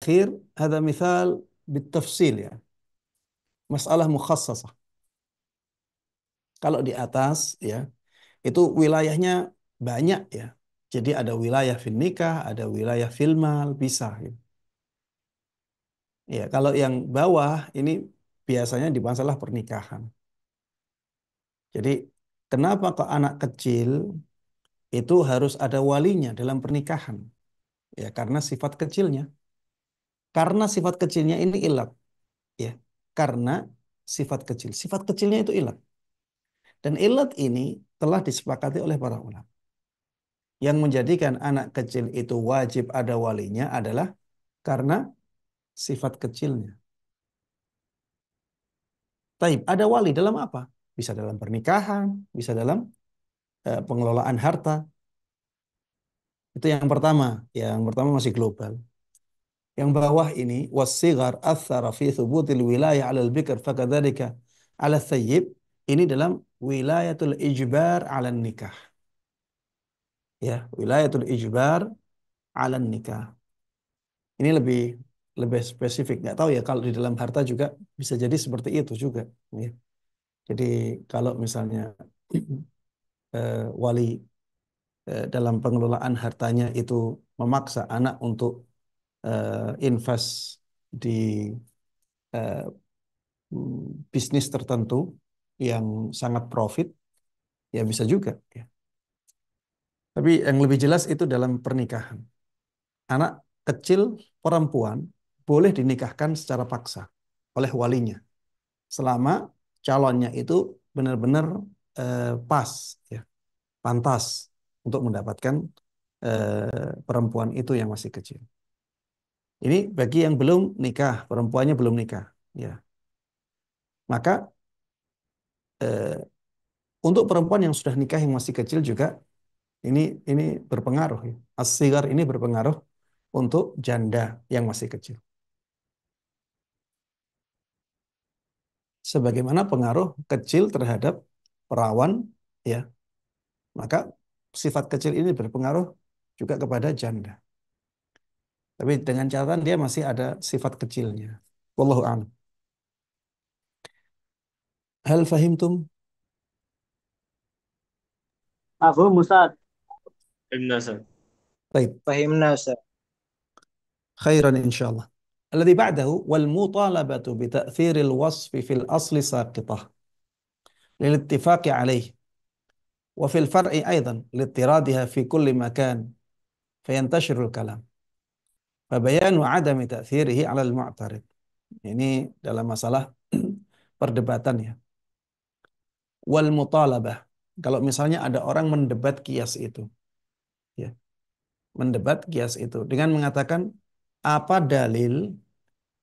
takhir hadza mithal bitafsil ya. Masalah mukhassasah. Kalau di atas ya, itu wilayahnya banyak ya. Jadi ada wilayah fil nikah, ada wilayah fil mal, bisa gitu. Ya, kalau yang bawah ini biasanya di masalah pernikahan. Jadi kenapa kok anak kecil itu harus ada walinya dalam pernikahan? Ya, karena sifat kecilnya. Karena sifat kecilnya ini ilat, ya. Karena sifat kecil. Sifat kecilnya itu ilat. Dan ilat ini telah disepakati oleh para ulama. Yang menjadikan anak kecil itu wajib ada walinya adalah karena sifat kecilnya. Taib, ada wali dalam apa? Bisa dalam pernikahan, bisa dalam pengelolaan harta. Itu yang pertama. Yang pertama masih global. Yang bawah ini wasighar athara fi thubutil wilayah 'ala al-bikr fakadzalika 'ala thayyib. Ini dalam wilayatul ijbar 'ala nikah. Ya, wilayatul ijbar 'ala nikah. Ini lebih lebih spesifik. Nggak tahu ya kalau di dalam harta juga bisa jadi seperti itu juga. Ya. Jadi kalau misalnya wali dalam pengelolaan hartanya itu memaksa anak untuk invest di eh, bisnis tertentu yang sangat profit, ya bisa juga. Ya. Tapi yang lebih jelas itu dalam pernikahan. Anak kecil perempuan boleh dinikahkan secara paksa oleh walinya, selama calonnya itu benar-benar pas, ya, pantas untuk mendapatkan perempuan itu yang masih kecil. Ini bagi yang belum nikah, perempuannya belum nikah, ya. Maka eh, untuk perempuan yang sudah nikah yang masih kecil juga ini berpengaruh, ya. As-sigar ini berpengaruh untuk janda yang masih kecil. Sebagaimana pengaruh kecil terhadap perawan, ya, maka sifat kecil ini berpengaruh juga kepada janda. Tapi dengan catatan dia masih ada sifat kecilnya. Wallahu a'lam. Hal fahimtum? مفهوم أستاذ. الناس. طيب فهمنا أستاذ. خيرا إن شاء الله. الذي بعده والمطالبة بتأثير الوصف في الأصل ساقطة للاتفاق عليه وفي الفرع أيضا لاضطرادها في كل مكان فينتشر الكلام فبيان عدم تأثيره على المعترض. Ini dalam masalah perdebatan ya. Wal mutalabah. Kalau misalnya ada orang mendebat kias itu, ya, mendebat kias itu dengan mengatakan apa dalil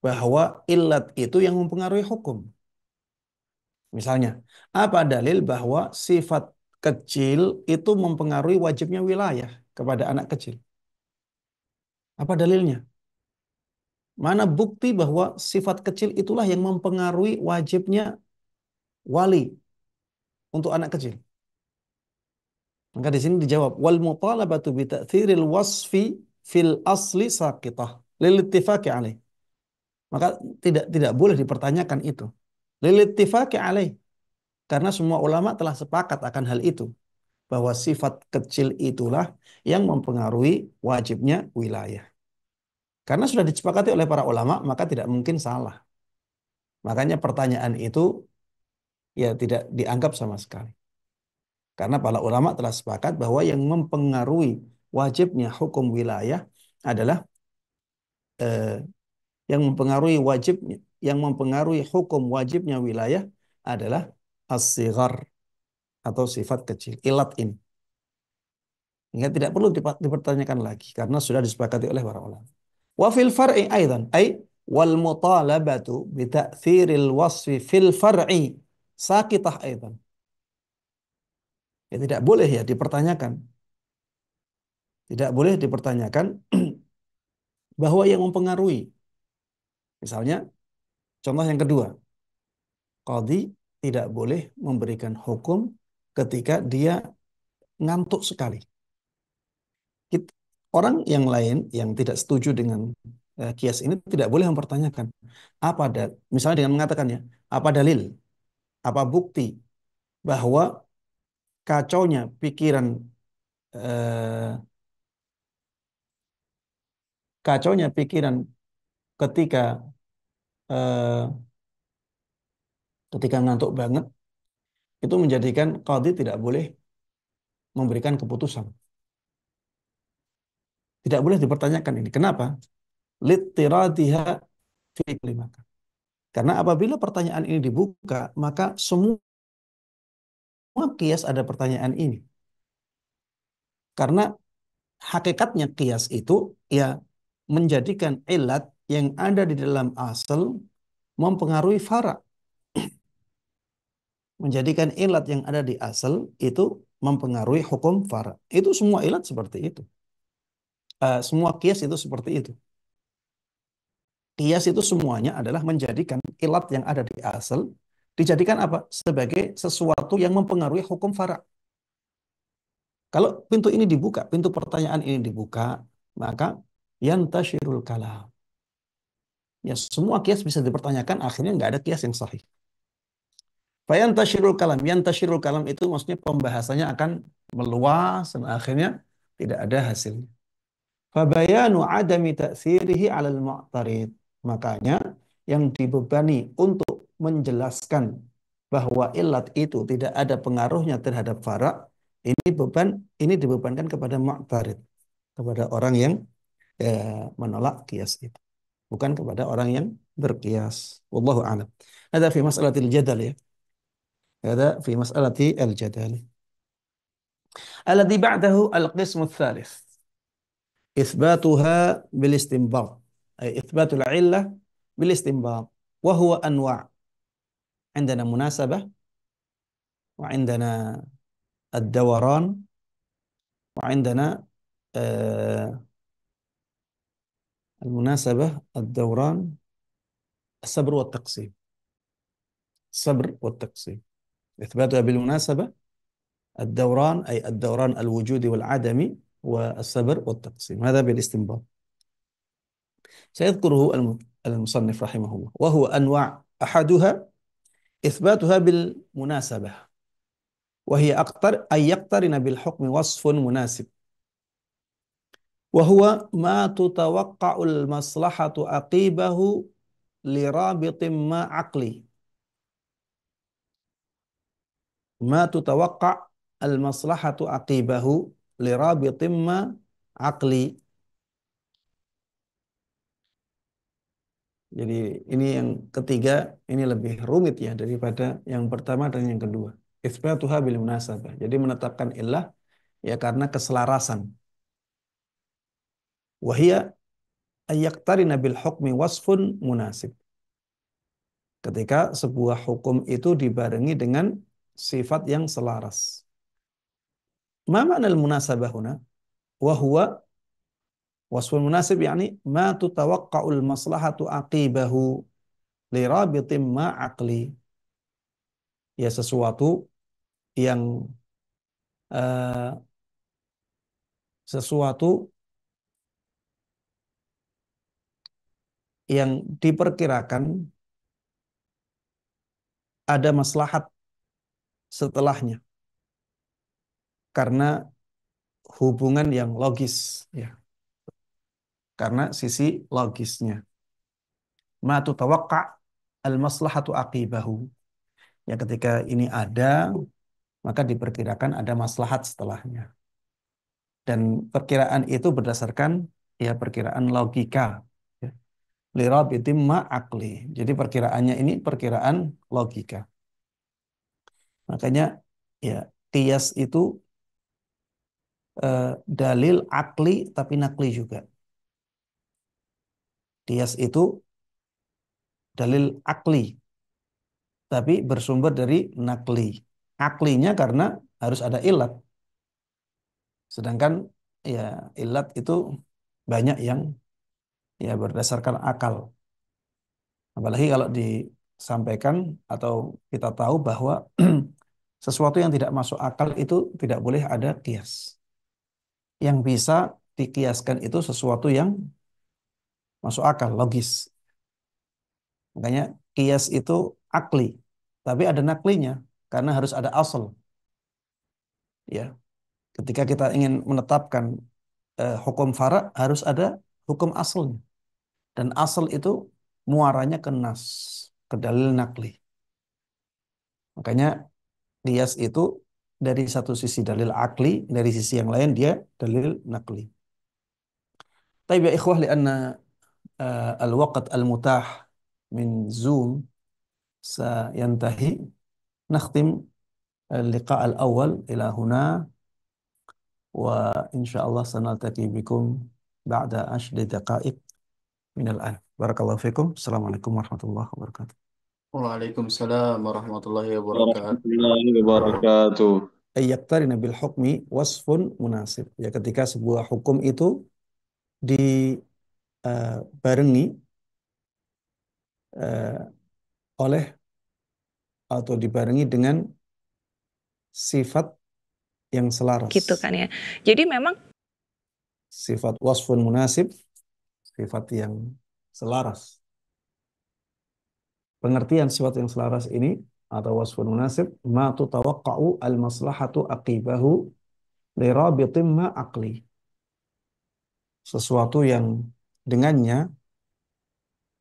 bahwa illat itu yang mempengaruhi hukum. Misalnya, apa dalil bahwa sifat kecil itu mempengaruhi wajibnya wilayah kepada anak kecil? Apa dalilnya? Mana bukti bahwa sifat kecil itulah yang mempengaruhi wajibnya wali untuk anak kecil? Maka di sini dijawab wal mutalabatu bi ta'thiril wasfi fil asli saqitah lil ittifaqi alaih. Maka tidak boleh dipertanyakan itu. Lil ittifaqi alaih, karena semua ulama telah sepakat akan hal itu, bahwa sifat kecil itulah yang mempengaruhi wajibnya wilayah. Karena sudah disepakati oleh para ulama, maka tidak mungkin salah. Makanya pertanyaan itu ya tidak dianggap sama sekali. Karena para ulama telah sepakat bahwa yang mempengaruhi wajibnya hukum wilayah adalah eh, yang mempengaruhi hukum wajibnya wilayah adalah as-sighar atau sifat kecil, ilat ini. Hingga tidak perlu dipertanyakan lagi karena sudah disepakati oleh para ulama. Wa fil far'i aidan ay wal mutalabatu bi ta'thiril wasfi fil far'i sakitah aidan. Ya tidak boleh ya dipertanyakan. Tidak boleh dipertanyakan bahwa yang mempengaruhi. Misalnya contoh yang kedua, qadhi tidak boleh memberikan hukum ketika dia ngantuk sekali. Orang yang lain yang tidak setuju dengan kias ini tidak boleh mempertanyakan misalnya dengan mengatakan ya, apa dalil, apa bukti bahwa kacaunya pikiran eh, kacaunya pikiran ketika eh, ketika ngantuk banget itu menjadikan qadhi tidak boleh memberikan keputusan. Tidak boleh dipertanyakan ini. Kenapa? Littiradiha fi kalimah. Karena apabila pertanyaan ini dibuka, maka semua kias ada pertanyaan ini. Karena hakikatnya kias itu ya menjadikan ilat yang ada di dalam asal mempengaruhi fara. Menjadikan ilat yang ada di asal itu mempengaruhi hukum fara. Itu semua ilat seperti itu. Semua kias itu seperti itu. Kias itu semuanya adalah menjadikan ilat yang ada di asal dijadikan apa? Sebagai sesuatu yang mempengaruhi hukum fara. Kalau pintu ini dibuka, pintu pertanyaan ini dibuka, maka yantashirul kalam. Ya semua kias bisa dipertanyakan, akhirnya nggak ada kias yang sahih. Fayantashirul kalam, yantashirul kalam itu maksudnya pembahasannya akan meluas dan akhirnya tidak ada hasilnya. Fabayanu adami ta'thirihi 'alal mu'tarid. Makanya yang dibebani untuk menjelaskan bahwa ilat itu tidak ada pengaruhnya terhadap farak, ini dibebankan kepada mu'tarid, kepada orang yang menolak kias itu, bukan kepada orang yang berkias. Wallahu a'lam. Ada fi mas'alatil jadal ya. Ada fi mas'alati al-jadal. Alladhi ba'dahu al-qismu tsalits. إثباتها بالاستنباط أي إثبات العلة بالاستنباط وهو أنواع عندنا مناسبة وعندنا الدوران وعندنا آه المناسبة الدوران الصبر والتقسيم الصبر والتقسيم إثباتها بالمناسبة الدوران أي الدوران الوجودي والعدمي والصبر والتقسيم هذا بالاستنباط سيذكره المصنف رحمه الله وهو أنواع أحدها إثباتها بالمناسبة وهي أكثر أن يقترن بالحكم وصف مناسب وهو ما تتوقع المصلحة عقيبه لرابط ما عقلي ما تتوقع المصلحة عقيبه لرابط ما عقلي. Jadi ini yang ketiga, ini lebih rumit ya daripada yang pertama dan yang kedua. Itsbatuha bil munasabah. Jadi menetapkan illah ya karena keselarasan. Wahia ayyaqtarina bil hukmi wasfun munasib. Ketika sebuah hukum itu dibarengi dengan sifat yang selaras. Ma ma'na al-munasabah huna? Wa huwa wasfun munasib yani ma tutawaqqa'ul maslahatu aqibahu li rabitin ma aqli. Ya sesuatu yang uh, sesuatu yang diperkirakan ada maslahat setelahnya karena hubungan yang logis ya, karena sisi logisnya. Ma tutawaqqa al-maslahatu aqibahu. Ya ketika ini ada, maka diperkirakan ada maslahat setelahnya. Dan perkiraan itu berdasarkan ya perkiraan logika. Ya. Lirabitim ma'akli. Jadi perkiraannya ini perkiraan logika. Makanya ya qiyas itu dalil akli tapi nakli juga. Qiyas itu dalil akli tapi bersumber dari nakli. Aklinya karena harus ada ilat. Sedangkan ya ilat itu banyak yang ya berdasarkan akal. Apalagi kalau disampaikan atau kita tahu bahwa sesuatu yang tidak masuk akal itu tidak boleh ada kias. Yang bisa dikiaskan itu sesuatu yang masuk akal, logis. Makanya kias itu akli, tapi ada naklinya karena harus ada asal. Ya, ketika kita ingin menetapkan hukum fara harus ada hukum asalnya. Dan asal itu muaranya ke nas, ke dalil nakli. Makanya kias itu dari satu sisi dalil akli, dari sisi yang lain dia dalil nakli. Tapi ya ikhwah, lianna al-waqt al-mutah min Zoom sayantahi, nakhtim اللقاء الأول إلى هنا، وإن شاء الله سنلتقي بكم بعد 10 دقائق من الآن. بارك الله فيكم. السلام عليكم ورحمة الله وبركاته. Waalaikumsalam warahmatullahi ورحمة wabarakatuh. الله وبركاته. Ayyaktarina bil hukmi wasfun munasib. Ya, ketika sebuah hukum itu dibarengi oleh atau dibarengi dengan sifat yang selaras. Gitu kan ya. Jadi memang Sifat wasfun munasib, sifat yang selaras. Pengertian sifat yang selaras ini atau wasfun munasib, ma tutawaqqa'u al-maslahatu aqibahu li rabitin ma aqli. Sesuatu yang dengannya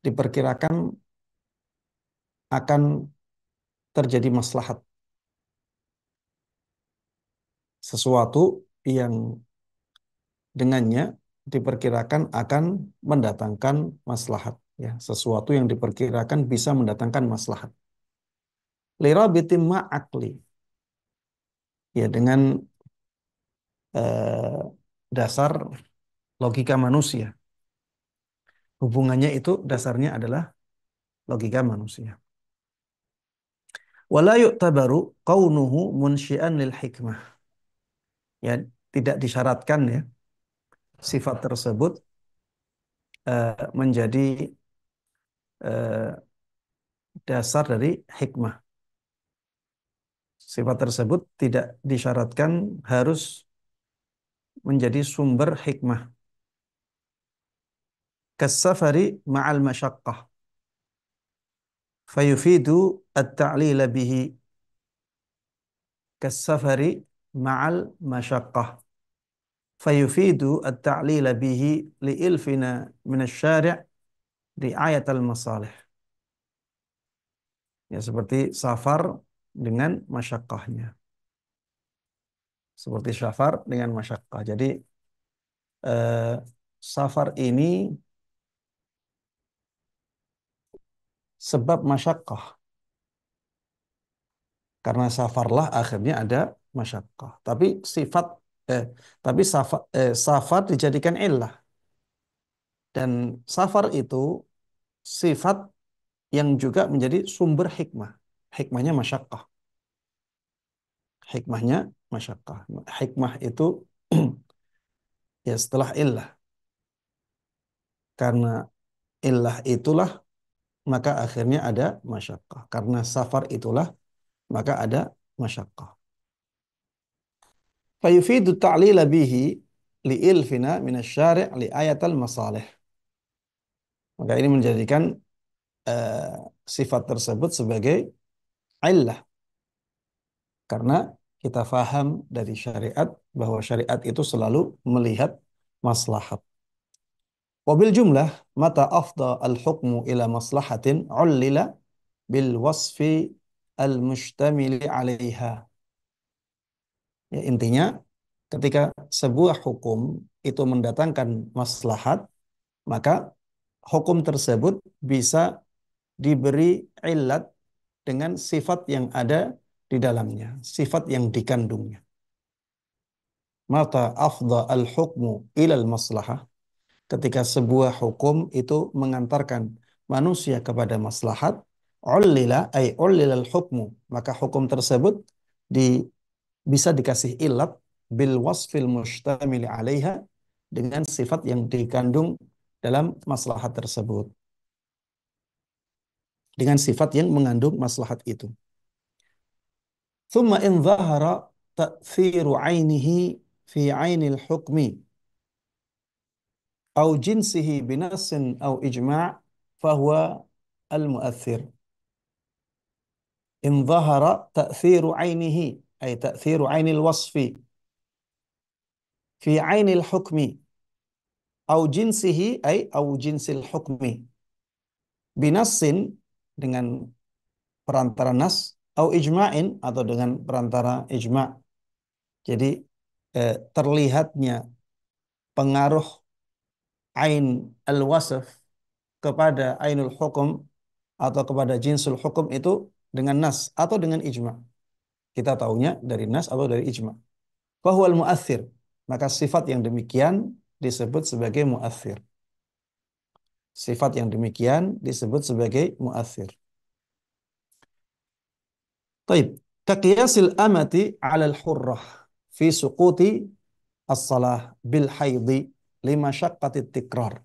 diperkirakan akan terjadi maslahat. Sesuatu yang dengannya diperkirakan akan mendatangkan maslahat. Ya, sesuatu yang diperkirakan bisa mendatangkan maslahat. Li rabitin ma aqli. Ya, dengan dasar logika manusia. Hubungannya itu dasarnya adalah logika manusia. Wala yu'tabaru kaunuhu munsyi'an lil hikmah. Ya, tidak disyaratkan ya sifat tersebut menjadi dasar dari hikmah. Sifat tersebut tidak disyaratkan harus menjadi sumber hikmah. Kasafari ma'al masyaqqah fayufidu at-ta'lila bihi. Kasafari ma'al masyaqqah fayufidu at-ta'lila bihi li'ilfina minasyari' ri'ayat al-masalih. Ya, seperti safar dengan masyaqqahnya. Seperti safar dengan masyaqqah. Jadi safar ini sebab masyaqqah. Karena safarlah akhirnya ada masyaqqah. Tapi sifat safar dijadikan illah. Dan safar itu sifat yang juga menjadi sumber hikmah. Hikmahnya masyaqqah. Hikmahnya masyaqqah. Hikmah itu ya setelah illah. Karena illah itulah maka akhirnya ada masyaqqah. Karena safar itulah maka ada masyaqqah. Fayufidu ta'lila bihi li'ilfina minasyari' li ayatal masalih. Maka ini menjadikan sifat tersebut sebagai illah. Karena kita faham dari syariat bahwa syariat itu selalu melihat maslahat. Wabil jumlah mata afda al-hukmu ila maslahatin ullila bil wasfi al-mustamili 'alaiha. Ya, intinya ketika sebuah hukum itu mendatangkan maslahat, maka hukum tersebut bisa diberi illat dengan sifat yang ada di dalamnya, sifat yang dikandungnya. Mata afdha al-hukmu ilal maslahah, ketika sebuah hukum itu mengantarkan manusia kepada maslahat, ullila ay ullilal hukmu, maka hukum tersebut bisa dikasih illat bil wasfil mustamili 'alaiha, dengan sifat yang dikandung dalam maslahat tersebut. Dengan sifat yang mengandung maslahat itu. Thumma in dhahara ta'thiru 'ainihi fi 'ainil hukmi au jinsihi binasin au ijma' fahuwa al-mu'athir. In dhahara ta'thiru ainihi ay ta'thiru ainil wasfi fi ainil hukmi au jinsihi ay au jinsil hukmi binasin dengan perantara nas au ijma'in atau dengan perantara ijma'. Jadi terlihatnya pengaruh ain al-wasf kepada ainul hukum atau kepada jinsul hukum itu dengan nas atau dengan ijma'. Kita tahunya dari nas atau dari ijma'. Fahuwal mu'athir. Maka sifat yang demikian disebut sebagai mu'athir. Sifat yang demikian disebut sebagai mu'athir. Taib. Kaqiyasil amati 'ala al-hurrah fi suquti as-salah bil haidhi lima syaqqati tikrar.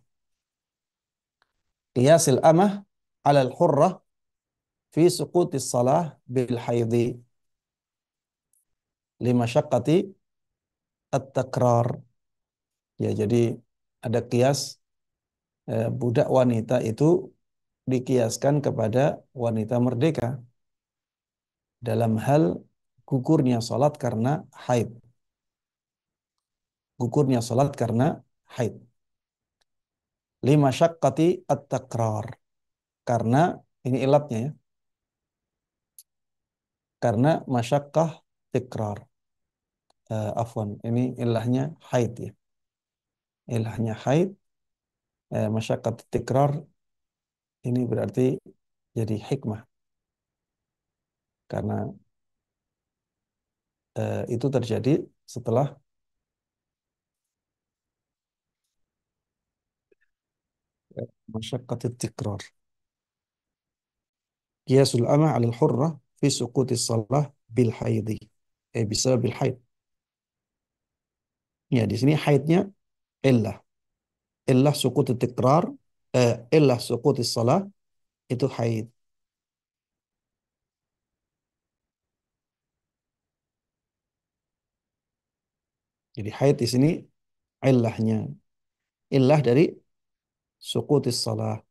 Qiyasil amah 'ala al-hurrah fi suquti as-salah bil haidhi lima syaqqati at-takrar. Ya, jadi ada kias budak wanita itu dikiaskan kepada wanita merdeka dalam hal gugurnya salat karena haid. Gugurnya salat karena haid. Lima syaqqati at-takrar. Karena ini ilatnya ya. Karena masyaqqah tikrar. Afwan, ini ilahnya haid ya. Ilahnya haid, masyaqqat tikrar ini berarti jadi hikmah. Karena itu terjadi setelah masyaqqat tikrar. Qiyasul amah 'ala al-hurrah fi suquti shalah bil haidhi. Bisa bil haid. Ya, di sini haidnya illah. Illah suquti tikrar, illah suquti shalah itu haid. Jadi haid di sini illahnya. Illah dari suquti shalah.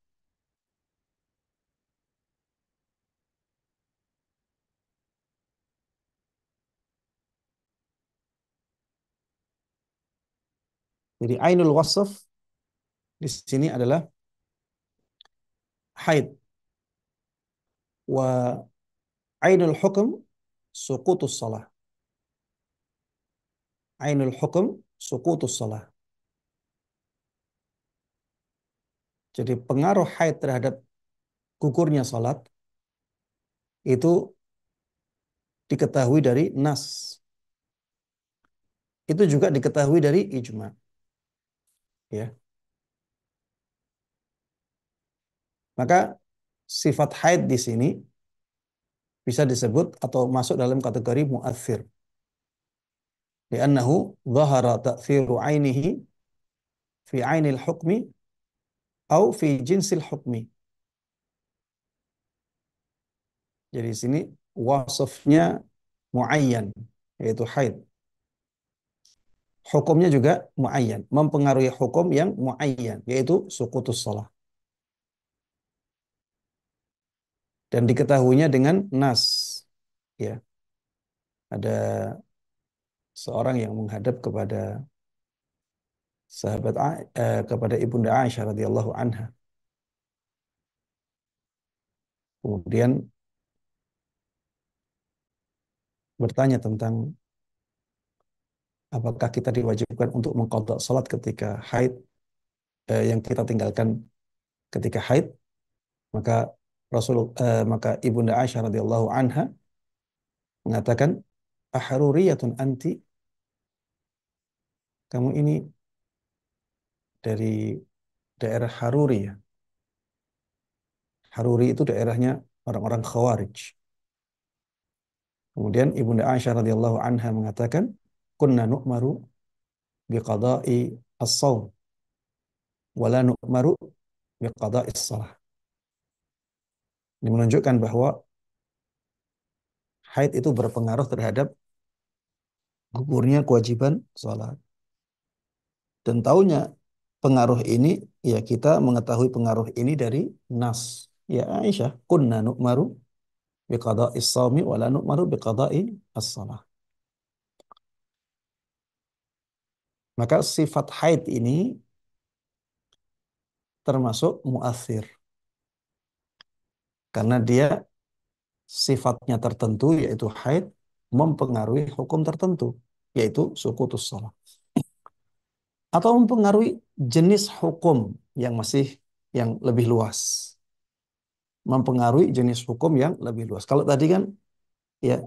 Jadi ainul wasf di sini adalah haid. Wa ainul hukm suqutus shalah. Ainul hukm suqutus shalah. Jadi pengaruh haid terhadap gugurnya salat itu diketahui dari nas. Itu juga diketahui dari ijma. Ya. Maka sifat haid di sini bisa disebut atau masuk dalam kategori mu'athir. Li'annahu dhahara ta'thiru ainihi fi ainil hukmi au fi jinsil hukmi. Jadi di sini wasafnya muayyan, yaitu haid. Hukumnya juga muayyan, mempengaruhi hukum yang muayyan, yaitu suqutus shalah. Dan diketahuinya dengan nas. Ya. Ada seorang yang menghadap kepada kepada Ibunda Aisyah radhiyallahu anha. Kemudian bertanya tentang apakah kita diwajibkan untuk mengqadha salat ketika haid, yang kita tinggalkan ketika haid. Maka maka Ibunda Aisyah radhiyallahu anha mengatakan, ahruriyatun anti, kamu ini dari daerah Haruri ya. Haruri itu daerahnya orang-orang Khawarij. Kemudian Ibunda Aisyah radhiyallahu anha mengatakan, kunna nu'maru biqada'i as-shaum wala nu'maru biqada'i as-shalah. Ini menunjukkan bahwa haid itu berpengaruh terhadap gugurnya kewajiban salat. Dan taunya pengaruh ini, ya kita mengetahui pengaruh ini dari nas. Ya Aisyah, kunna nu'maru biqada'is shaumi wa la nu'maru biqada'i as-shalah. Maka sifat haid ini termasuk muathir karena dia sifatnya tertentu yaitu haid mempengaruhi hukum tertentu yaitu sukutus shalah atau mempengaruhi jenis hukum yang masih yang lebih luas. Mempengaruhi jenis hukum yang lebih luas. Kalau tadi kan ya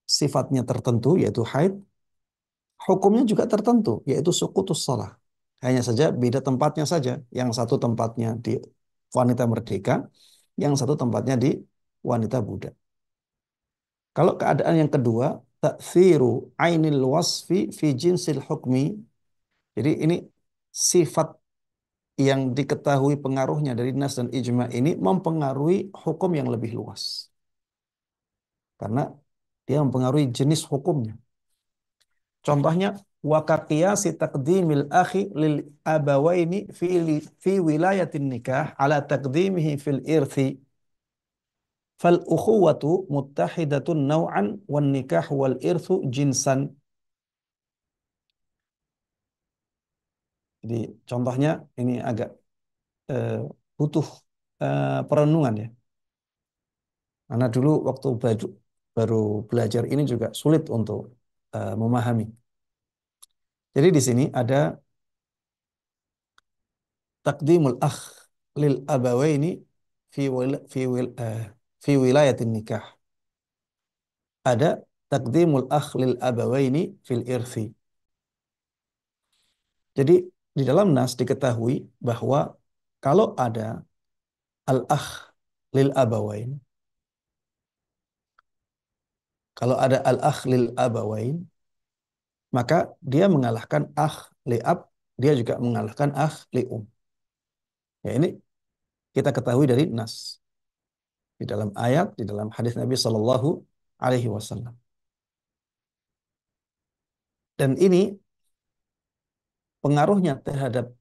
sifatnya tertentu yaitu haid, hukumnya juga tertentu yaitu sukutus shalah. Hanya saja beda tempatnya saja. Yang satu tempatnya di wanita merdeka, yang satu tempatnya di wanita budak. Kalau keadaan yang kedua, ta'thiru ainil wasfi fi jinsil hukmi. Jadi ini sifat yang diketahui pengaruhnya dari nas dan ijma ini mempengaruhi hukum yang lebih luas. Karena dia mempengaruhi jenis hukumnya. Contohnya, wa kaqiyasi taqdimil akhi lil abawaini fi wilayatin nikah ala taqdimihi fil irthi. Fal ukhuwatu muttahidatun naw'an wan nikah wal irthu jinsan. Jadi contohnya ini agak eh, butuh perenungan ya. Karena dulu waktu baru belajar ini juga sulit untuk memahami. Jadi di sini ada takdimul akh lil abawaini fi wil, fi wil, fi wilayatin nikah. Ada takdimul akh lil abawaini fil irthi. Jadi di dalam nas diketahui bahwa kalau ada al akh lil abawain, kalau ada al akh lil abawain, maka dia mengalahkan akh li ab, dia juga mengalahkan akh li Ya ini kita ketahui dari nas di dalam ayat, di dalam hadis Nabi Shallallahu Alaihi Wasallam. Dan ini pengaruhnya terhadap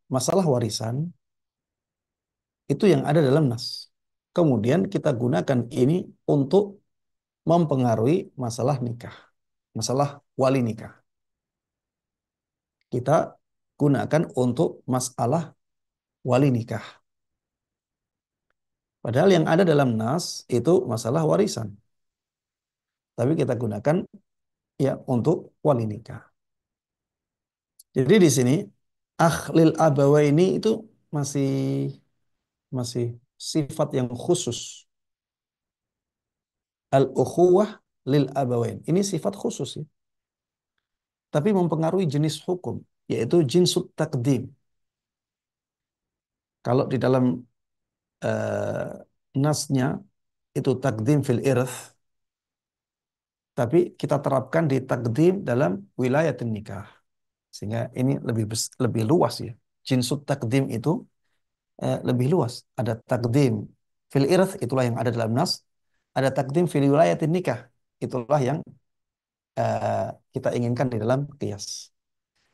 masalah warisan itu yang ada dalam nas. Kemudian kita gunakan ini untuk mempengaruhi masalah nikah, masalah wali nikah. Kita gunakan untuk masalah wali nikah. Padahal yang ada dalam nas itu masalah warisan. Tapi kita gunakan ya untuk wali nikah. Jadi di sini akhlil abawaini itu masih masih sifat yang khusus. Al-ukhuwah lil abawain. Ini sifat khusus ya. Tapi mempengaruhi jenis hukum, yaitu jinsut takdim. Kalau di dalam eh, nasnya itu takdim fil irth, tapi kita terapkan di takdim dalam wilayah nikah. Sehingga ini lebih luas ya. Jinsut takdim itu lebih luas. Ada takdim fil irth, itulah yang ada dalam nas. Ada takdim fil wilayah nikah. Itulah yang eh, kita inginkan di dalam qiyas.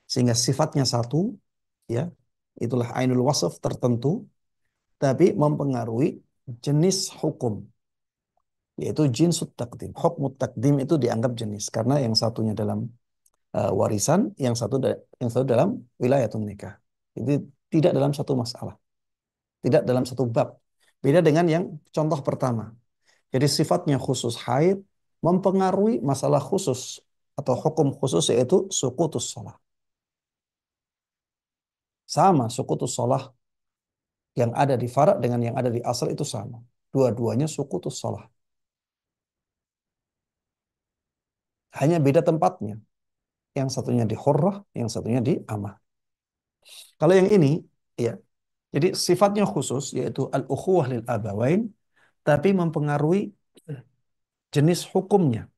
Sehingga sifatnya satu, ya, itulah ainul wasf tertentu, tapi mempengaruhi jenis hukum, yaitu jinsut takdim. Hukmut takdim itu dianggap jenis, karena yang satunya dalam warisan, yang satu dalam wilayatun nikah. Jadi tidak dalam satu masalah, tidak dalam satu bab. Beda dengan yang contoh pertama. Jadi sifatnya khusus haid, mempengaruhi masalah khusus atau hukum khusus yaitu sukutus shalah. Sama sukutus shalah yang ada di fara' dengan yang ada di asal itu sama. Dua-duanya sukutus shalah. Hanya beda tempatnya. Yang satunya di hurrah, yang satunya di amah. Kalau yang ini, ya, jadi sifatnya khusus yaitu al-ukhuwah lil abawain, tapi mempengaruhi jenis hukumnya.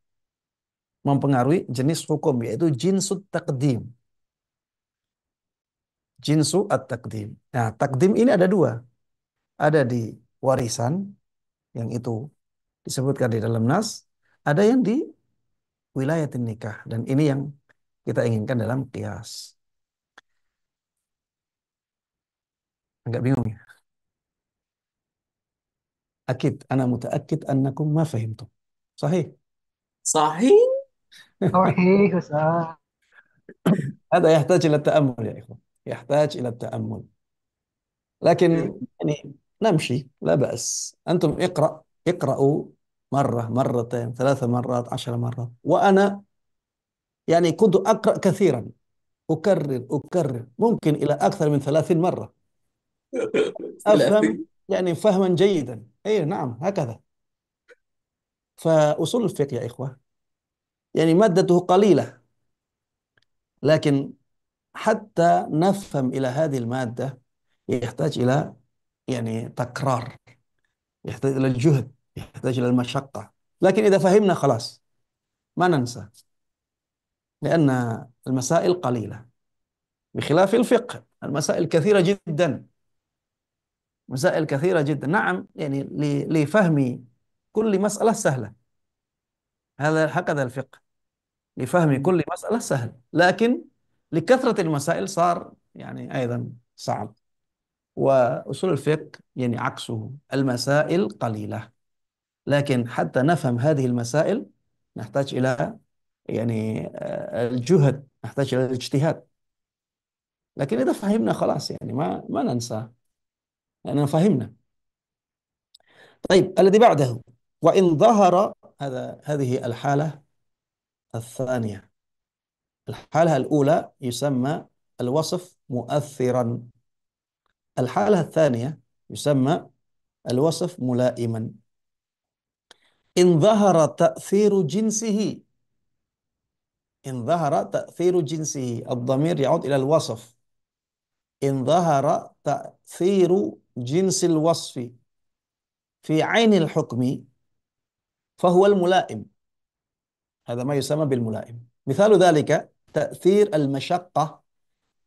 Mempengaruhi jenis hukum yaitu jinsut takdim. Jinsu at-takdim. Nah, takdim ini ada dua. Ada di warisan, yang itu disebutkan di dalam nas. Ada yang di wilayah nikah. Dan ini yang kita inginkan dalam qiyas. Agak bingung ya. أكيد أنا متأكد أنكم ما فهمتم. صحيح. صحيح. صحيح Ustaz. هذا يحتاج إلى التأمل يا إخوان، يحتاج إلى التأمل، لكن يعني نمشي لا بأس. أنتم اقرأوا مرة، مرتين، 3 مرات، 10 مرات. وأنا يعني كنت أقرأ كثيرا، أكرر ممكن إلى أكثر من 30 مرة، أفهم 30. يعني فهما جيدا. أي نعم هكذا. فأصول الفقه يا إخوة يعني مادته قليلة، لكن حتى نفهم إلى هذه المادة يحتاج إلى يعني تكرار، يحتاج إلى الجهد، يحتاج إلى المشقة. لكن إذا فهمنا خلاص ما ننسى، لأن المسائل قليلة، بخلاف الفقه المسائل كثيرة جدا، مسائل كثيرة جدا. نعم يعني لفهم كل مسألة سهلة، هذا هكذا الفقه، لفهم كل مسألة سهل، لكن لكثرة المسائل صار يعني أيضا صعب. وأصول الفقه يعني عكسه، المسائل قليلة، لكن حتى نفهم هذه المسائل نحتاج إلى يعني الجهد، نحتاج إلى الاجتهاد. لكن إذا فهمنا خلاص يعني ما ننسى، لأننا فهمنا. طيب الذي بعده، وإن ظهر، هذه الحالة الثانية. الحالة الأولى يسمى الوصف مؤثرا، الحالة الثانية يسمى الوصف ملائما. إن ظهر تأثير جنسه، إن ظهر تأثير جنسه، الضمير يعود إلى الوصف. إن ظهر تأثير جنس الوصف في عين الحكم فهو الملائم، هذا ما يسمى بالملائم. مثال ذلك تأثير المشقة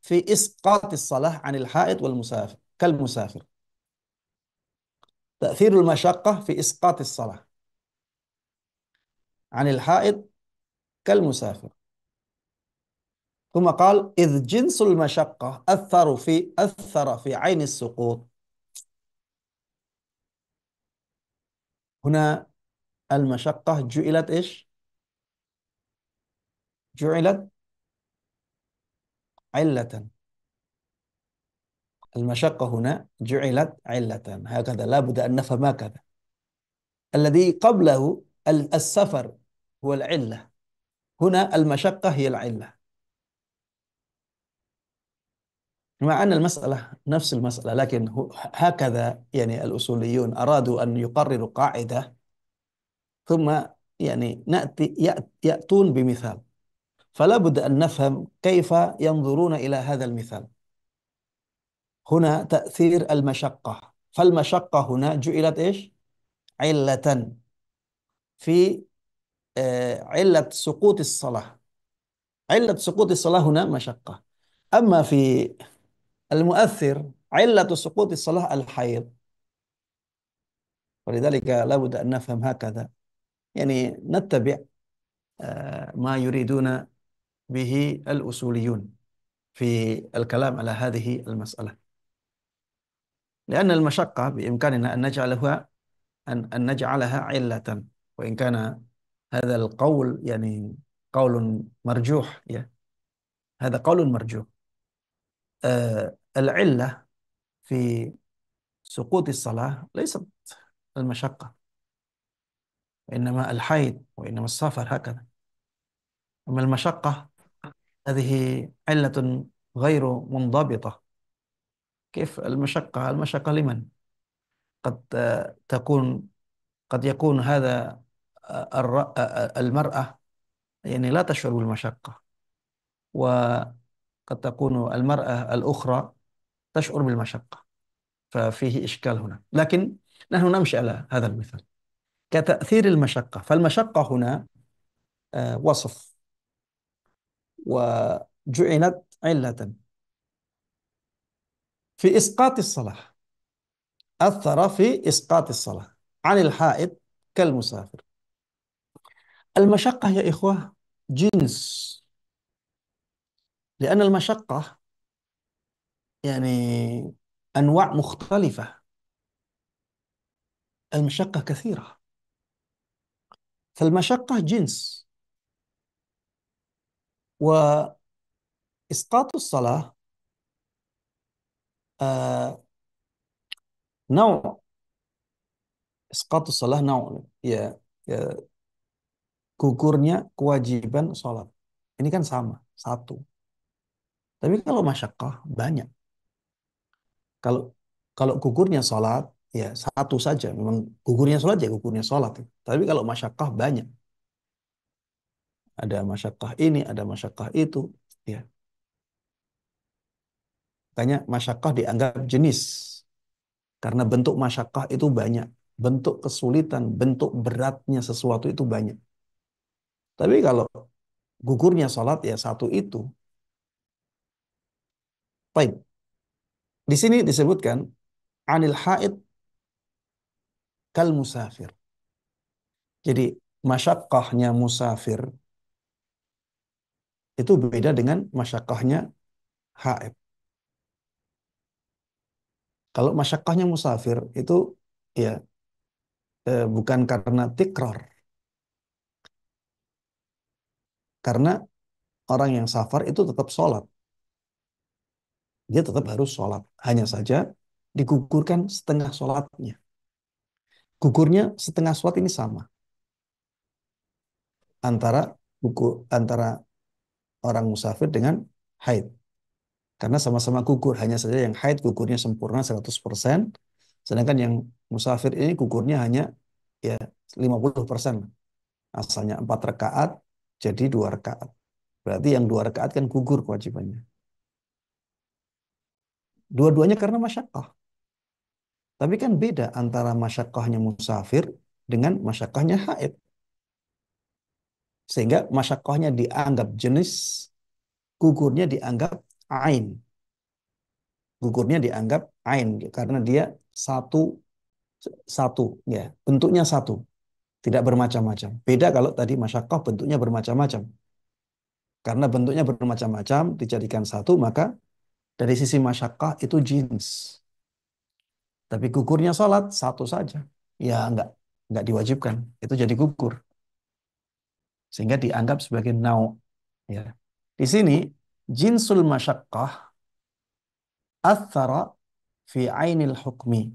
في إسقاط الصلاة عن الحائض والمسافر كالمسافر. تأثير المشقة في إسقاط الصلاة عن الحائض كالمسافر. ثم قال إذ جنس المشقة أثر في عين السقوط. هنا المشقة جعلت إيش؟ جعلت علة. المشقة هنا جعلت علة، هكذا لا بد أن نفهم هكذا. الذي قبله السفر هو العلة، هنا المشقة هي العلة، مع أن المسألة نفس المسألة، لكن هكذا يعني الأصوليون أرادوا أن يقرروا قاعدة ثم يعني يأتون بمثال، فلا بد أن نفهم كيف ينظرون إلى هذا المثال. هنا تأثير المشقة، فالمشقة هنا جعلت إيش؟ علة في علة سقوط الصلاة. علة سقوط الصلاة هنا مشقة. أما في المؤثر علة سقوط الصلاة الحيض. ولذلك لا بد أن نفهم هكذا، يعني نتبع ما يريدون به الأصوليون في الكلام على هذه المسألة. لأن المشقة بإمكاننا أن نجعلها علة، وإن كان هذا القول يعني قول مرجوح، هذا قول مرجوح. العلة في سقوط الصلاة ليست المشقة، وإنما الحيض، وإنما السفر، هكذا. أما المشقة هذه علة غير منضبطة. كيف المشقة؟ المشقة لمن؟ قد قد يكون هذا المرأة يعني لا تشعر بالمشقة، وقد تكون المرأة الأخرى تشعر بالمشقة، ففيه إشكال هنا. لكن نحن نمشي على هذا المثال كتأثير المشقة. فالمشقة هنا وصف وجعلت علة في إسقاط الصلاة، أثر في إسقاط الصلاة عن الحائض كالمسافر. المشقة يا إخوة جنس، لأن المشقة يعني أنواع مختلفة. المشقة كثيرة. فالمشقة جنس، وإسقاط الصلاة آه، نوع. إسقاط الصلاة نوع، ya, gugurnya kewajiban sholat. Ini kan sama, satu. Tapi kalau masyakkah banyak. Kalau kalau gugurnya sholat, ya satu saja. Memang gugurnya sholat ya gugurnya sholat. Tapi kalau masyakkah banyak. Ada masyakkah ini, ada masyakkah itu. Ya. Makanya masyakkah dianggap jenis. Karena bentuk masyakkah itu banyak. Bentuk kesulitan, bentuk beratnya sesuatu itu banyak. Tapi kalau gugurnya sholat ya satu itu. Baik. Di sini disebutkan anil haid kal musafir. Jadi masyakkahnya musafir itu beda dengan masyakkahnya haid. Kalau masyakkahnya musafir itu ya bukan karena tikrar. Karena orang yang safar itu tetap sholat. Dia tetap harus sholat. Hanya saja digugurkan setengah sholatnya. Gugurnya setengah sholat ini sama. Antara orang musafir dengan haid. Karena sama-sama gugur. Hanya saja yang haid gugurnya sempurna 100%. Sedangkan yang musafir ini gugurnya hanya ya 50%. Asalnya 4 rakaat jadi 2 rakaat. Berarti yang 2 rakaat kan gugur kewajibannya. Dua-duanya karena masyakkah. Tapi kan beda antara masyakkahnya musafir dengan masyakkahnya haid. Sehingga masyakkahnya dianggap jenis, gugurnya dianggap ain. Gugurnya dianggap ain karena dia satu satu ya, bentuknya satu, tidak bermacam-macam. Beda kalau tadi masyakkah bentuknya bermacam-macam. Karena bentuknya bermacam-macam dijadikan satu, maka dari sisi masyakkah itu jins. Tapi gugurnya sholat satu saja. Ya enggak diwajibkan. Itu jadi gugur. Sehingga dianggap sebagai nau. Ya. Di sini jinsul masyakkah athara fi ainil hukmi.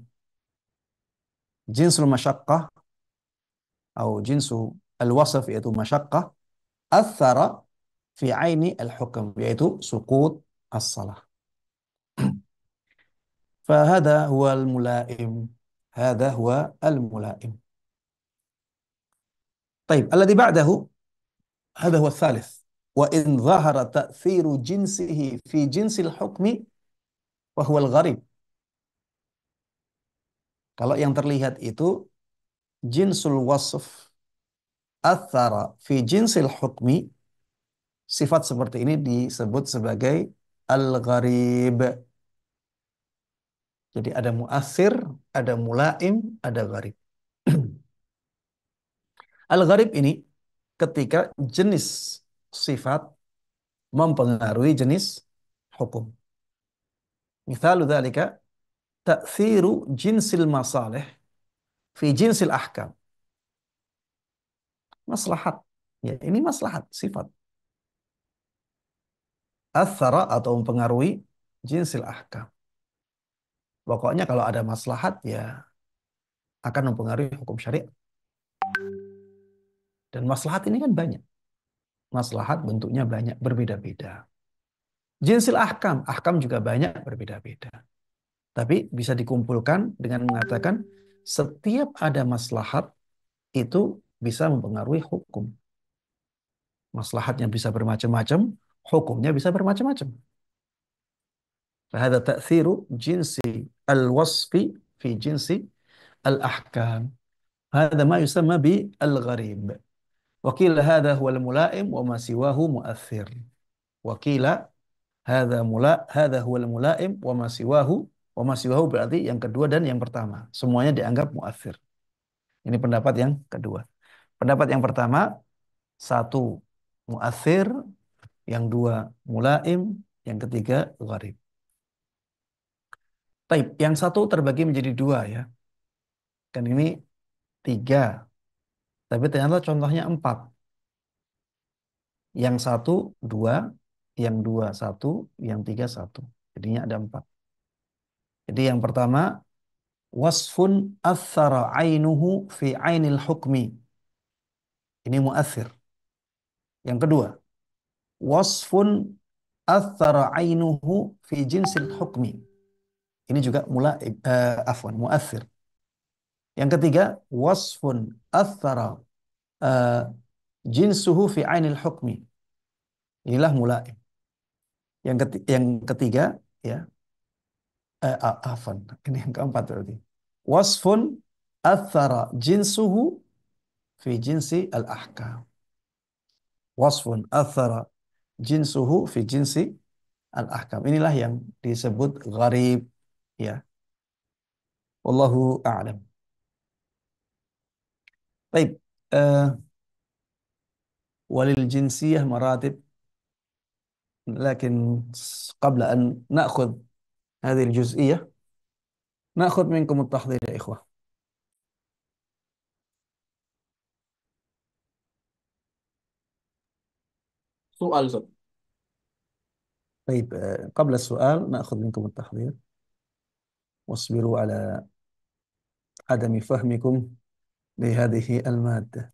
Jinsul masyakkah atau jinsu al-wasf yaitu masyakkah athara fi aini al-hukm yaitu suqut as-salah. Fahada huwa al-mulaim. Hada huwa al-mulaim. طيب الذي بعده هذا هو الثالث وإن ظهر تأثير جنسه في جنس الحكم وهو الغريب. Kalau yang terlihat itu jinsul wasf athara fi jinsil hukmi, sifat seperti ini disebut sebagai al-gharib. Jadi ada muassir, ada mulaim, ada gharib. Al-gharib ini ketika jenis sifat mempengaruhi jenis hukum. Mithalu dzalika ta'thiru jinsil masalih fi jinsil ahkam. Maslahat. Ya, ini maslahat, sifat. Athara atau mempengaruhi jinsil ahkam. Pokoknya kalau ada maslahat ya akan mempengaruhi hukum syariat. Dan maslahat ini kan banyak. Maslahat bentuknya banyak, berbeda-beda. Jinsil ahkam, ahkam juga banyak, berbeda-beda. Tapi bisa dikumpulkan dengan mengatakan setiap ada maslahat itu bisa mempengaruhi hukum. Maslahatnya bisa bermacam-macam, hukumnya bisa bermacam-macam. Fahada ta'thiru jinsi al-wasfi fi jinsi al-ahkam. Hada ma yusamma bi al-gharib. Wakil hada huwa al-mulaim wa ma siwahu mu'athir. Wakil hada huwa al-mulaim wa ma siwahu berarti yang kedua dan yang pertama. Semuanya dianggap mu'athir. Ini pendapat yang kedua. Pendapat yang pertama, satu mu'athir, yang dua mulaim, yang ketiga gharib. Taib, yang satu terbagi menjadi dua ya. Kan ini tiga, tapi ternyata contohnya empat. Yang satu dua, yang dua satu, yang tiga satu. Jadinya ada empat. Jadi yang pertama, wasfun athara ainuhu fi ainil hukmi. Ini muathir. Yang kedua, wasfun athara ainuhu fi jinsil hukmi. Ini juga afwan, muathir. Yang ketiga, wasfun athara eh, jinsuhu fi ainil hukmi. Inilah mulaim. Yang ketiga, ya, afwan. Ini yang keempat berarti. Wasfun athara jinsuhu fi jinsi al-ahkam. Wasfun athara jinsuhu fi jinsi al-ahkam. Inilah yang disebut gharib, ya. Wallahu a'lam. Baik, walil jinsiyah maratib, لكن قبل أن نأخذ هذه الجزئية نأخذ منكم التحضير يا إخوة. Soal, Ustaz. طيب، قبل السؤال نأخذ منكم التحضير، واصبروا على عدم فهمكم لهذه المادة.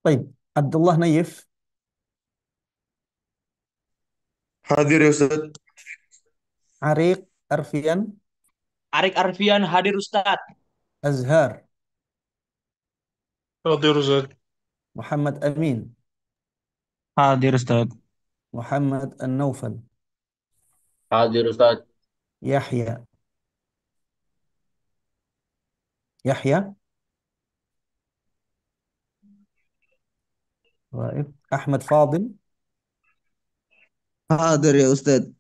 طيب، عبد الله نيف. Hadir ya Ustaz. عريق أرفيان. Arik Arfian hadir Ustadz. أزهار. Hadir Ustaz. محمد أمين. Hadir Ustadz. محمد النوفل. Hadir, Ustaz. يحيى. يحيى. طيب، أحمد فاضل. حاضر يا أستاذ.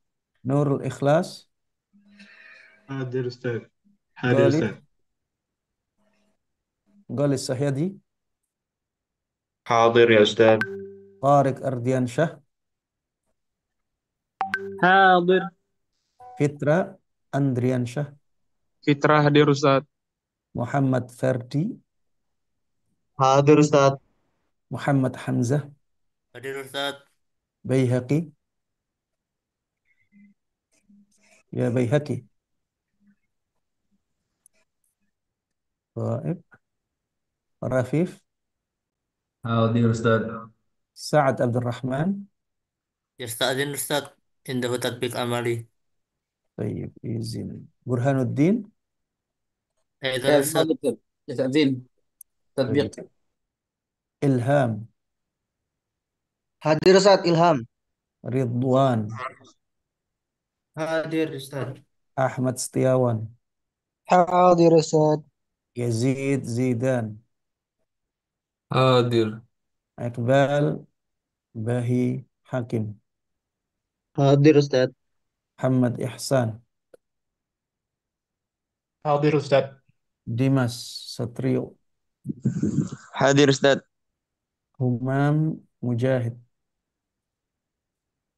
نور الإخلاص. Hadir Ustaz. Hadir غالي. Ustaz. غالي السهيدي. Hadir ya Ustaz. طارق أرديان شه. Hadir. فطرة أندريان شه. Fitra hadir Ustaz. محمد فردي. حاضر أستاذ. محمد حمزة. Hadir, Ustaz. بيهقي. يا بيهقي. طيب، رفيف. حاضر أستاذ. سعد عبد الرحمن. يستأذن الأستاذ عنده تطبيق عملي. طيب، يزين برهان الدين. أيضا أستاذ يستأذن طيب، تطبيق. إلهام. حاضر أستاذ إلهام. رضوان. Hadir, Ustaz. أحمد ستياوان. حاضر أستاذ. يزيد زيدان. حاضر. إقبال باهي حاكم. حاضر أستاذ. محمد إحسان. Hadir Ustaz. ديماس ستريو. حاضر أستاذ. همام مجاهد.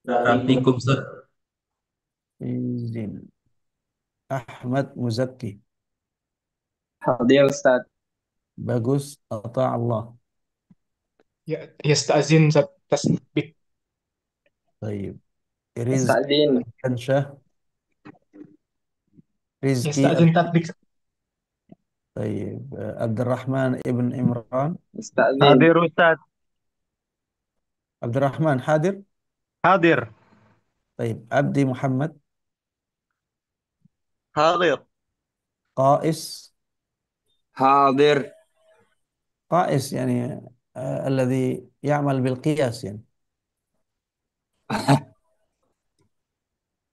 Rafikum Ustaz. يزين أحمد مزكي. Hadir Ustadz. bagus أطاع الله. يستأذن تثبيت. طيب، رزق Yasta'zin. شاه. رزقي. يستأذن تطبيق. طيب، عبد الرحمن ابن عمران. Yasta'zin. Hadir Ustaz. عبد الرحمن حاضر. Hadir. طيب، عبدي محمد. حاضر. قائس. Hadir. قائس يعني الذي يعمل بالقياس يعني.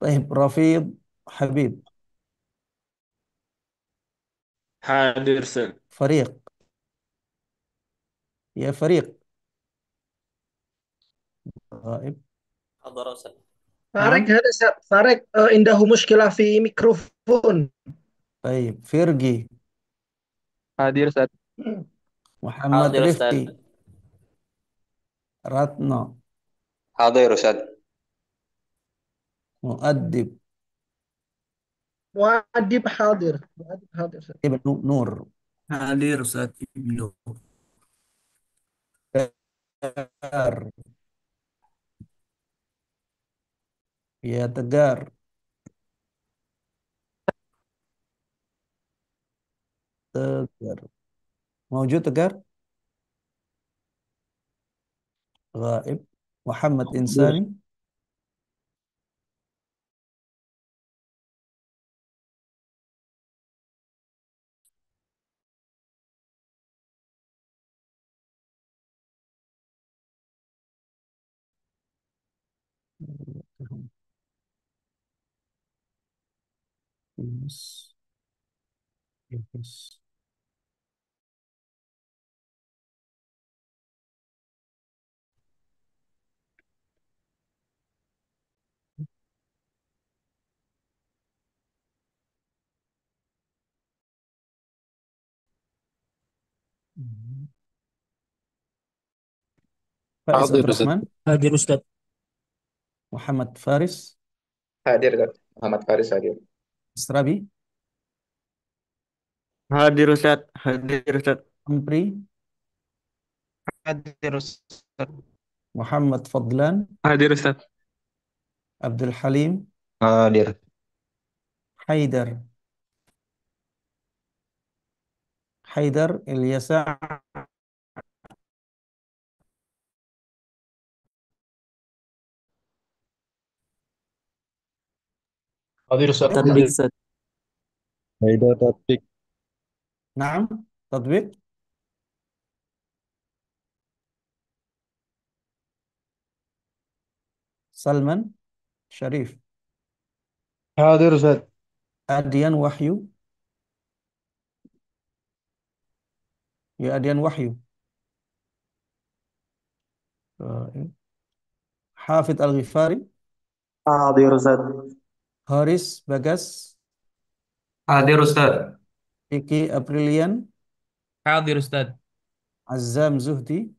طيب، رفيق حبيب. Hadir Ustaz. فريق. يا فريق. غائب. حضر أستاذ. فارق نعم. هذا فارق عنده مشكلة في ميكروفون. طيب فيرجي. Hadir Ustaz. محمد حاضر أستاذ. رفقي. راتنا. Hadir Ustaz. مؤدب. مؤدب حاضر. مؤدب حاضر. ابن نور. Hadir Ustaz Ibnu. تجار. يا تجار. تجار. موجود تجار. غائب. محمد إنساني. يونس. يونس. فائز عبد Hadir Ustaz. الرحمن. Hadir Ustaz. محمد فارس. Hadir Ustaz. Muhammad Faris hadir. إسرابي. Hadir Ustaz. Hadir Ustaz. أمبري. Hadir Ustaz. محمد فضلان. Hadir Ustaz. عبد الحليم. Hadir. حيدر. حيدر اليساع. Hadir Ustaz. Tatbik Ustaz. Haidar Tatbik. نعم. تطبيق. سلمان شريف. Hadir Ustaz. أديان وحيو. يا أديان وحيو. حافظ الغفاري. Hadir Ustaz. هاريس باجاس. Hadir Ustaz. إيكي أبريليان. Hadir Ustaz. عزام زهدي.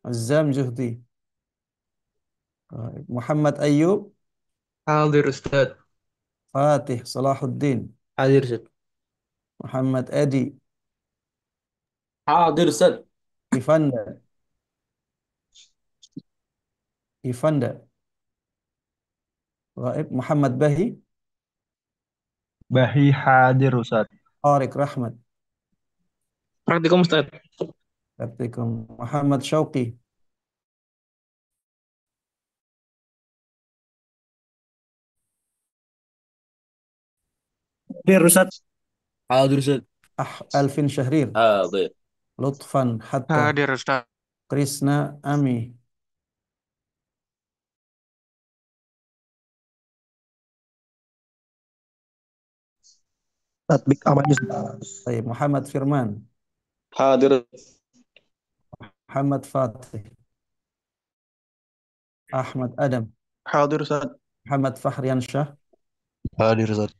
عزام جهدي. محمد أيوب. Hadir Ustaz. فاتح صلاح الدين. Hadir Ustaz. محمد أدي. حاضر أستاذ. إيفاندا. إيفاندا. غائب. محمد بهي. Bahi hadir Ustaz. طارق رحمت. Praktikum Ustaz. يعطيكم. محمد شوقي. Hadir Ustaz. Hadir Ustaz. ألفين شهرير. حاضر. لطفا حتى. Hadir Ustaz. كريسنا أمي. Tatbik aman Ustaz. طيب محمد فرمان. Hadir. محمد فاتح. أحمد أدم. Hadir Ustaz. محمد فخر شاه. Hadir Ustaz.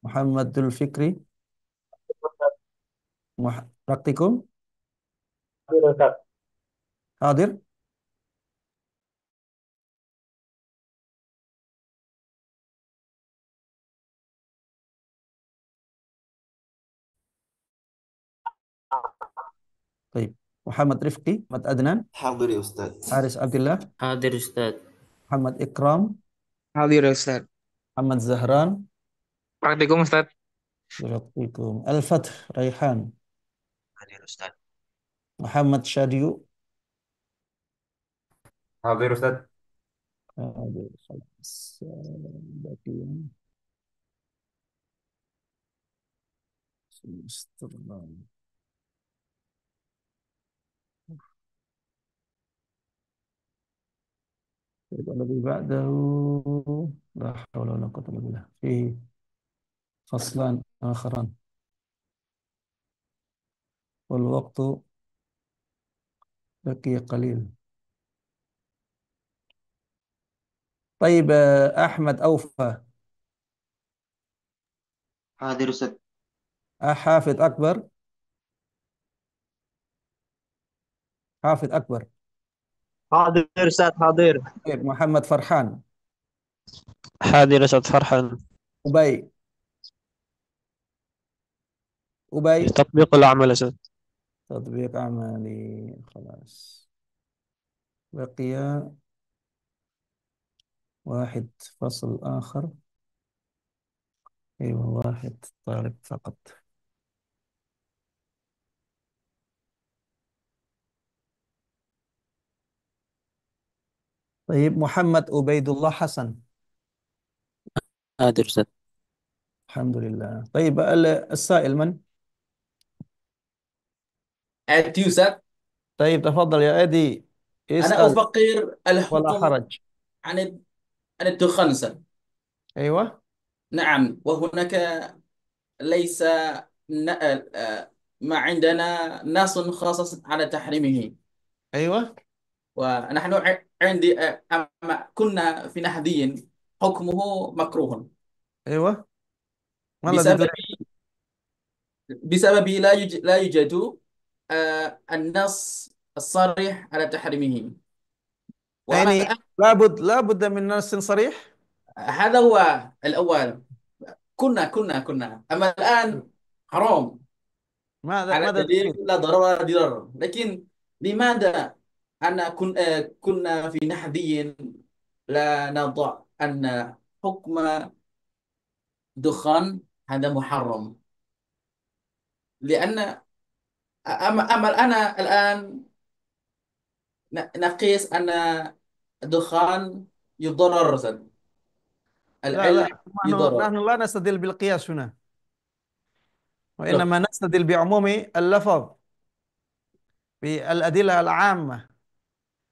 محمد ذو الفكري. براكتيكوم. Hadir Ustaz. حاضر. طيب محمد رفقي. محمد أدنان. حاضر يا أستاذ. حارس عبد الله. حاضر أستاذ. محمد إكرام. Hadir Ustaz. محمد زهران. Praktikum Ustaz. يعطيكم. الفتح ريحان. حاضر أستاذ. محمد شاديو. Hadir Ustaz. هذا خلاص. باقي استغلال. طيب الذي بعده لا حول ولا قوة إلا بالله. فيه فصلان آخران والوقت بقي قليل. طيب أحمد أوفى. حاضر أستاذ. حافظ أكبر. حافظ أكبر. حاضر أستاذ حاضر. طيب محمد فرحان. حاضر أستاذ فرحان. أبي. أبي. تطبيق العمل أستاذ. تطبيق عملي خلاص. بقي واحد فصل آخر. أيوة واحد طالب فقط. طيب محمد عبيد الله حسن. حاضر أستاذ. الحمد لله. طيب السائل من؟ أتي أستاذ. طيب تفضل يا أدي، أنا اسأل أفكر ولا الحكم حرج. عن الدخان أستاذ. أيوة. نعم، وهناك ليس ما عندنا ناس خاصة على تحريمه. أيوة. ونحن عندي أما كنا في نهدي حكمه مكروه أيوة. ما الذي بسبب تريد؟ لا يوجد النص الصريح على تحريمه. يعني والآن لابد من نص صريح. هذا هو الأول. كنا أما الآن حرام، على ماذا دليل تريد؟ لا ضرر ولا ضرر. لكن لماذا أنا كنا في نهدي لا نضع أن حكم دخان هذا محرم؟ لأن أما أنا الآن نقيس أن الدخان يضرر، لا العلة نحن يضرر. لا نستدل بالقياس هنا، شوف، وإنما نستدل بعموم اللفظ بالأدلة العامة.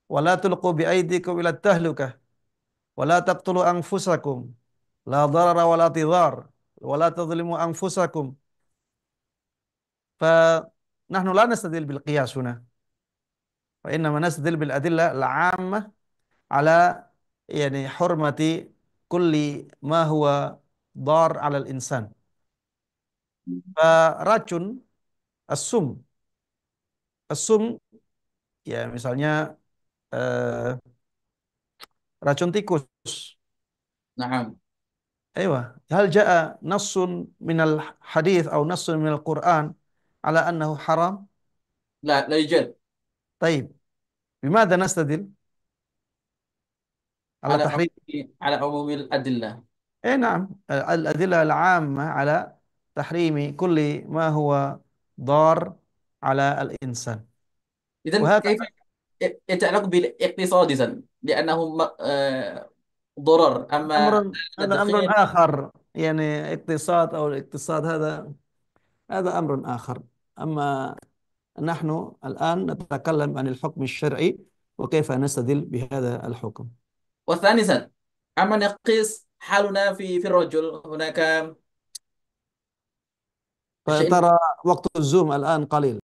ولا تلقوا بأيديكم إلى التهلكة ولا تقتلوا أنفسكم لا ضرر ولا ضرار ولا تظلموا أنفسكم. فنحن لا نستدل بالقياس هنا، وإنما نستدل بالأدلة العامة على يعني حرمة كل ما هو ضار على الإنسان. فرacun السم ya misalnya eh, racun tikus. نعم. أيوة. هل جاء نص من الحديث أو نص من القرآن على أنه حرام؟ لا يوجد. طيب بماذا نستدل على على تحريم؟ على عموم الأدلة. إيه نعم، الأدلة العامة على تحريم كل ما هو ضار على الإنسان. إذن كيف وهكذا يتعلق بالاقتصاد إذن؟ لأنه ضرر، أما هذا أمر التدخين. آخر، يعني اقتصاد أو الاقتصاد هذا أمر آخر. أما نحن الآن نتكلم عن الحكم الشرعي وكيف نستدل بهذا الحكم. وثالثا، أما نقيس حالنا في الرجل، هناك شيء. فترى وقت الزوم الآن قليل.